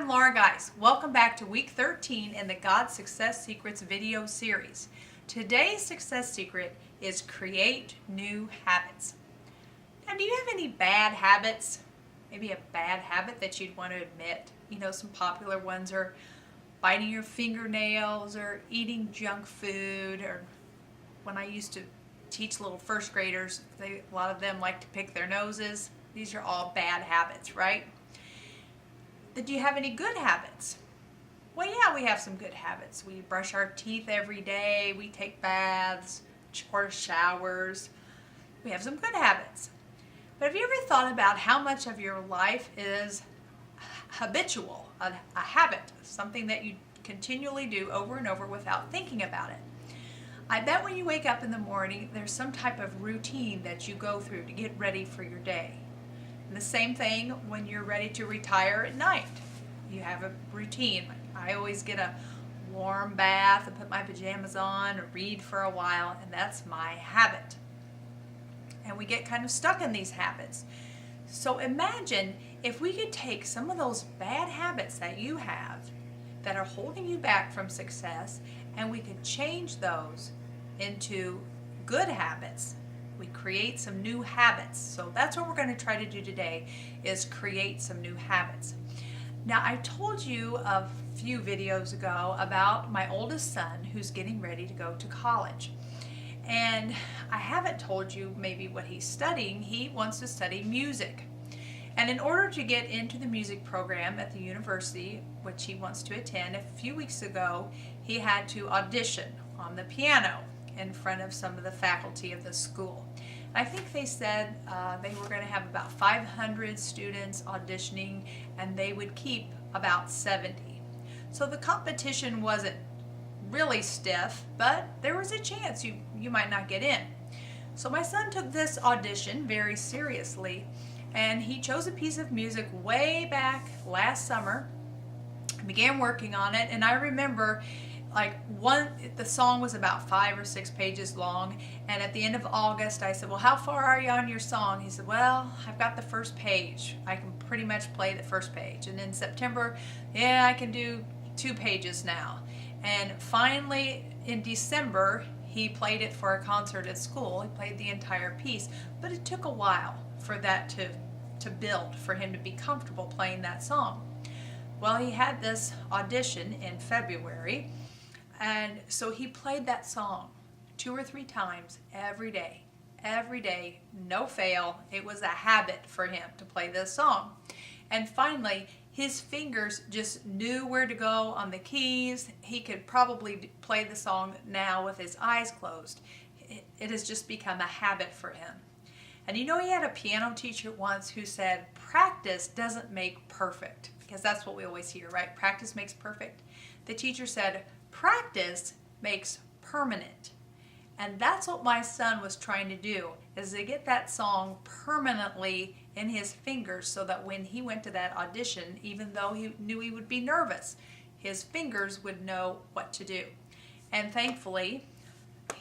I'm Laura Geis. Welcome back to week 13 in the God Success Secrets video series. Today's success secret is create new habits. Now, do you have any bad habits? Maybe a bad habit that you'd want to admit. You know, some popular ones are biting your fingernails or eating junk food, or when I used to teach little first graders, a lot of them like to pick their noses. These are all bad habits, right? But do you have any good habits? Well, yeah, we have some good habits. We brush our teeth every day, we take baths, short showers. We have some good habits. But have you ever thought about how much of your life is habitual, a habit, something that you continually do over and over without thinking about it? I bet when you wake up in the morning, there's some type of routine that you go through to get ready for your day. And the same thing when you're ready to retire at night. You have a routine. I always get a warm bath and put my pajamas on, read for a while, and that's my habit. And we get kind of stuck in these habits. So imagine if we could take some of those bad habits that you have that are holding you back from success, and we could change those into good habits. We create some new habits. So that's what we're going to try to do today, is create some new habits. Now, I told you a few videos ago about my oldest son who's getting ready to go to college. And I haven't told you maybe what he's studying. He wants to study music. And in order to get into the music program at the university, which he wants to attend, a few weeks ago, he had to audition on the piano in front of some of the faculty of the school. I think they said they were going to have about 500 students auditioning, and they would keep about 70. So the competition wasn't really stiff, but there was a chance you might not get in. So my son took this audition very seriously, and he chose a piece of music way back last summer and began working on it. And I remember the song was about 5 or 6 pages long, and at the end of August I said, well, how far are you on your song? He said, well, I've got the first page. I can pretty much play the first page. And in September, yeah, I can do 2 pages now. And finally in December, he played it for a concert at school. He played the entire piece, but it took a while for that to build, for him to be comfortable playing that song. Well, he had this audition in February, and so he played that song 2 or 3 times every day, no fail. It was a habit for him to play this song. And finally, his fingers just knew where to go on the keys. He could probably play the song now with his eyes closed. It has just become a habit for him. And you know, he had a piano teacher once who said, practice doesn't make perfect, because that's what we always hear, right? Practice makes perfect. The teacher said, practice makes permanent. And that's what my son was trying to do, is to get that song permanently in his fingers, so that when he went to that audition, even though he knew he would be nervous, his fingers would know what to do. And thankfully,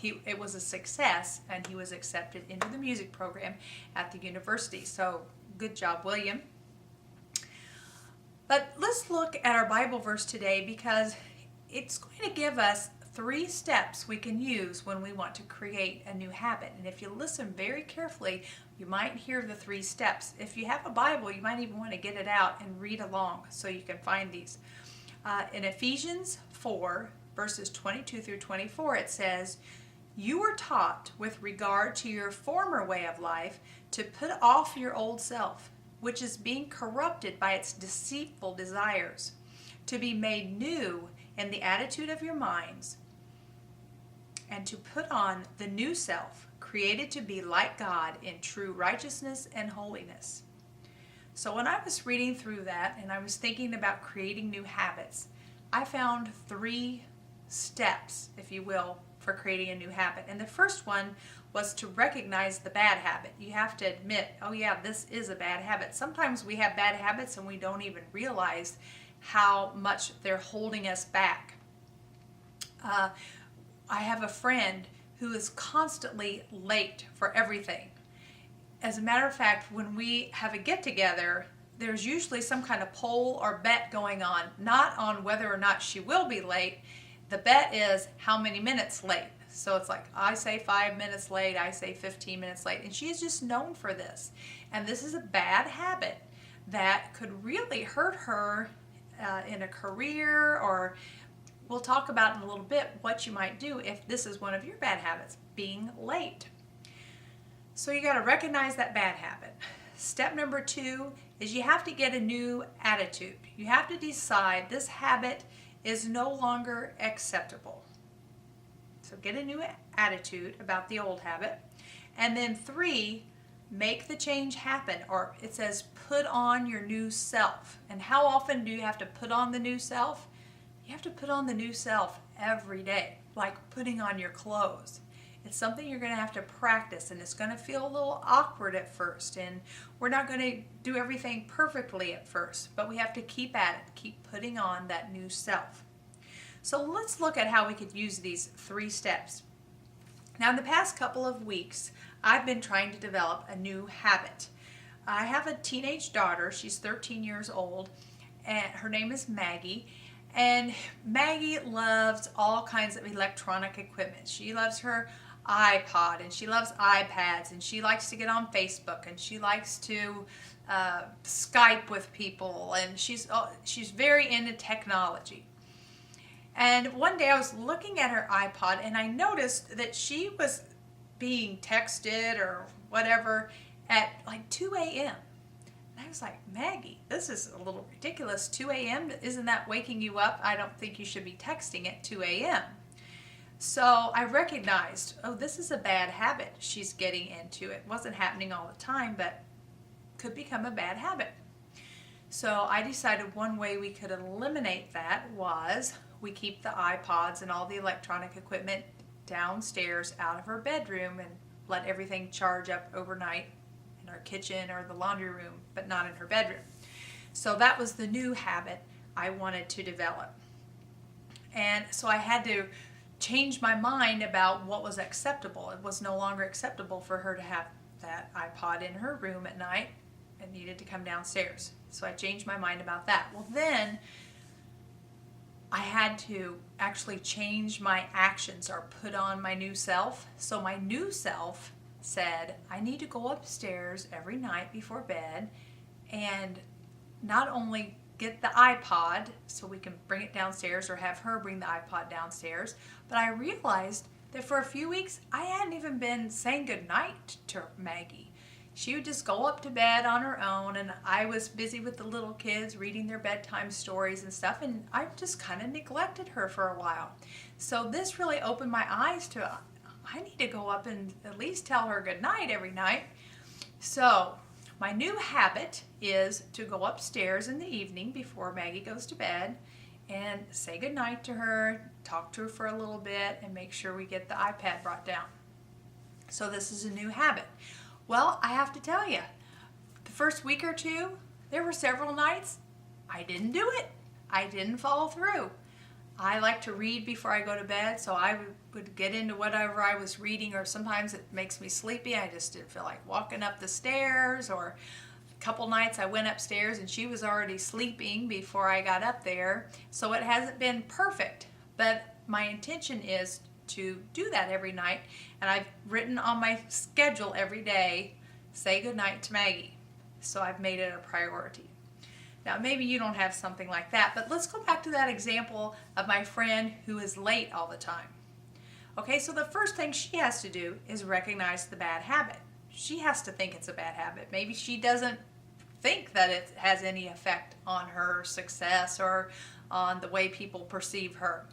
it was a success, and he was accepted into the music program at the university. So good job, William. But let's look at our Bible verse today, because it's going to give us 3 steps we can use when we want to create a new habit. And if you listen very carefully, you might hear the 3 steps. If you have a Bible, you might even want to get it out and read along so you can find these. In Ephesians 4, verses 22 through 24, it says, you were taught with regard to your former way of life to put off your old self, which is being corrupted by its deceitful desires, to be made new in the attitude of your minds, and to put on the new self, created to be like God in true righteousness and holiness. So when I was reading through that and I was thinking about creating new habits, I found 3 steps, if you will, for creating a new habit. And the first one was to recognize the bad habit. You have to admit, oh yeah, this is a bad habit. Sometimes we have bad habits and we don't even realize how much they're holding us back. I have a friend who is constantly late for everything. As a matter of fact, when we have a get-together, there's usually some kind of poll or bet going on, not on whether or not she will be late. The bet is how many minutes late. So it's like, I say 5 minutes late, I say 15 minutes late, and she is just known for this. And this is a bad habit that could really hurt her in a career, or we'll talk about in a little bit what you might do if this is one of your bad habits, being late. So you got to recognize that bad habit. Step number 2 is you have to get a new attitude. You have to decide this habit is no longer acceptable. So get a new attitude about the old habit. And then 3, make the change happen, or it says put on your new self. And how often do you have to put on the new self? You have to put on the new self every day, like putting on your clothes. It's something you're going to have to practice, and it's going to feel a little awkward at first, and we're not going to do everything perfectly at first, but we have to keep at it, keep putting on that new self. So let's look at how we could use these 3 steps. Now, in the past couple of weeks, I've been trying to develop a new habit. I have a teenage daughter. She's 13 years old, and her name is Maggie. And Maggie loves all kinds of electronic equipment. She loves her iPod, and she loves iPads, and she likes to get on Facebook, and she likes to Skype with people, and she's very into technology. And one day I was looking at her iPod, and I noticed that she was being texted or whatever at like 2 a.m. And I was like, Maggie, this is a little ridiculous. 2 a.m., isn't that waking you up? I don't think you should be texting at 2 a.m. So I recognized, oh, this is a bad habit she's getting into. It wasn't happening all the time, but could become a bad habit. So I decided one way we could eliminate that was we keep the iPods and all the electronic equipment downstairs out of her bedroom and let everything charge up overnight in our kitchen or the laundry room, but not in her bedroom. So that was the new habit I wanted to develop. And so I had to change my mind about what was acceptable. It was no longer acceptable for her to have that iPod in her room at night. It needed to come downstairs. So I changed my mind about that. Well, then I had to actually change my actions or put on my new self. So my new self said, I need to go upstairs every night before bed and not only get the iPod so we can bring it downstairs or have her bring the iPod downstairs, but I realized that for a few weeks I hadn't even been saying goodnight to Maggie. She would just go up to bed on her own, and I was busy with the little kids reading their bedtime stories and stuff, and I just kind of neglected her for a while. So this really opened my eyes to, I need to go up and at least tell her goodnight every night. So my new habit is to go upstairs in the evening before Maggie goes to bed and say goodnight to her, talk to her for a little bit, and make sure we get the iPad brought down. So this is a new habit. Well, I have to tell you, the first week or two, there were several nights I didn't do it. I didn't follow through. I like to read before I go to bed, so I would get into whatever I was reading, or sometimes it makes me sleepy. I just didn't feel like walking up the stairs, or a couple nights I went upstairs and she was already sleeping before I got up there. So it hasn't been perfect, but my intention is to do that every night, and I've written on my schedule every day, say goodnight to Maggie. So I've made it a priority. Now maybe you don't have something like that, but let's go back to that example of my friend who is late all the time. Okay, so the first thing she has to do is recognize the bad habit. She has to think it's a bad habit. Maybe she doesn't think that it has any effect on her success or on the way people perceive her.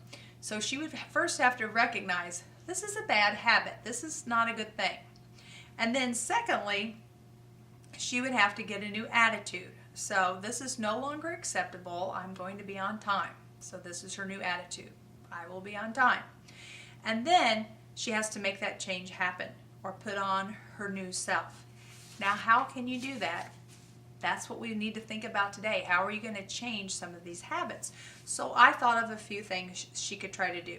So she would first have to recognize, this is a bad habit. This is not a good thing. And then secondly, she would have to get a new attitude. So this is no longer acceptable. I'm going to be on time. So this is her new attitude. I will be on time. And then she has to make that change happen or put on her new self. Now, how can you do that? That's what we need to think about today. How are you going to change some of these habits? So I thought of a few things she could try to do.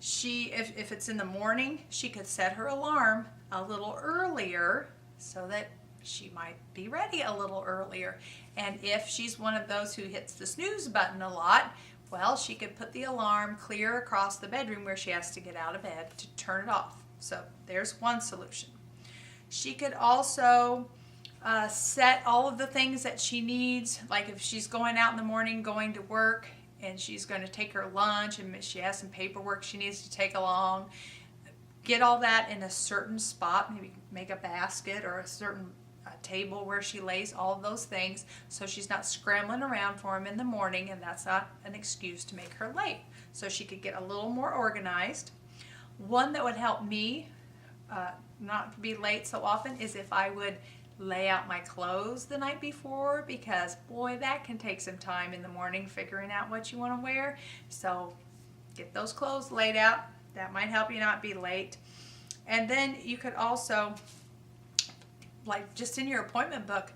If it's in the morning, she could set her alarm a little earlier so that she might be ready a little earlier. And if she's one of those who hits the snooze button a lot, well, she could put the alarm clear across the bedroom where she has to get out of bed to turn it off. So there's one solution. She could also set all of the things that she needs, like if she's going out in the morning, going to work, and she's going to take her lunch and she has some paperwork she needs to take along, get all that in a certain spot, maybe make a basket or a certain table where she lays all of those things so she's not scrambling around for them in the morning, and that's not an excuse to make her late. So she could get a little more organized. One that would help me not be late so often is if I would lay out my clothes the night before, because boy, that can take some time in the morning figuring out what you want to wear. So get those clothes laid out. That might help you not be late. And then you could also, like just in your appointment book,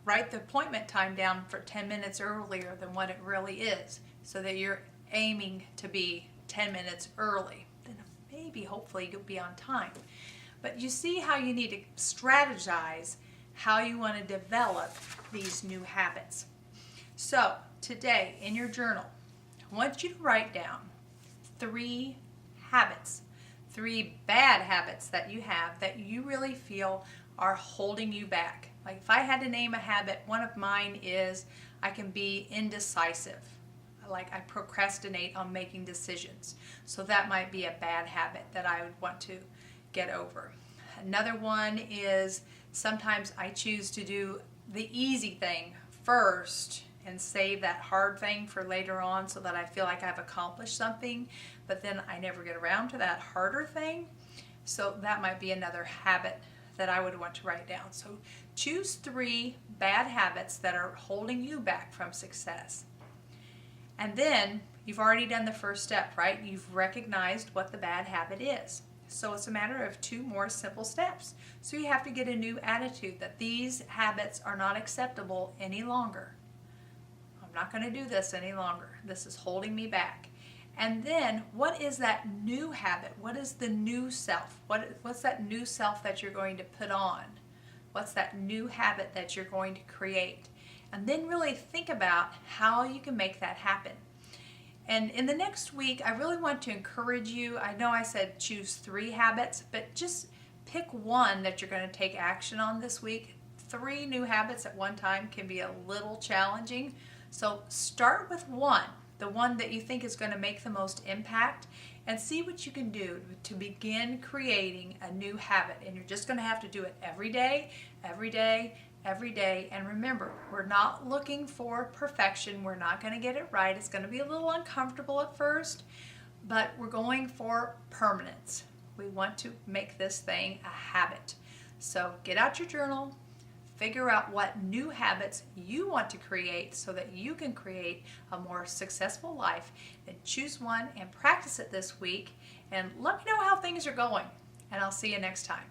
write the appointment time down for 10 minutes earlier than what it really is, so that you're aiming to be 10 minutes early. Then maybe, hopefully, you'll be on time. But you see how you need to strategize how you want to develop these new habits. So today in your journal, I want you to write down 3 habits, 3 bad habits that you have that you really feel are holding you back. Like if I had to name a habit, one of mine is I can be indecisive. Like I procrastinate on making decisions. So that might be a bad habit that I would want to get over. Another one is sometimes I choose to do the easy thing first and save that hard thing for later on so that I feel like I've accomplished something, but then I never get around to that harder thing. So that might be another habit that I would want to write down. So choose 3 bad habits that are holding you back from success. And then you've already done the first step, right? You've recognized what the bad habit is. So it's a matter of 2 more simple steps. So you have to get a new attitude that these habits are not acceptable any longer. I'm not going to do this any longer. This is holding me back. And then what is that new habit? What is the new self? What's that new self that you're going to put on? What's that new habit that you're going to create? And then really think about how you can make that happen. And in the next week, I really want to encourage you. I know I said choose 3 habits, but just pick one that you're going to take action on this week. 3 new habits at one time can be a little challenging. So start with one, the one that you think is going to make the most impact, and see what you can do to begin creating a new habit. And you're just going to have to do it every day, every day, every day. And remember, we're not looking for perfection. We're not going to get it right. It's going to be a little uncomfortable at first, but we're going for permanence. We want to make this thing a habit. So get out your journal, figure out what new habits you want to create so that you can create a more successful life, and choose one and practice it this week. And let me know how things are going, and I'll see you next time.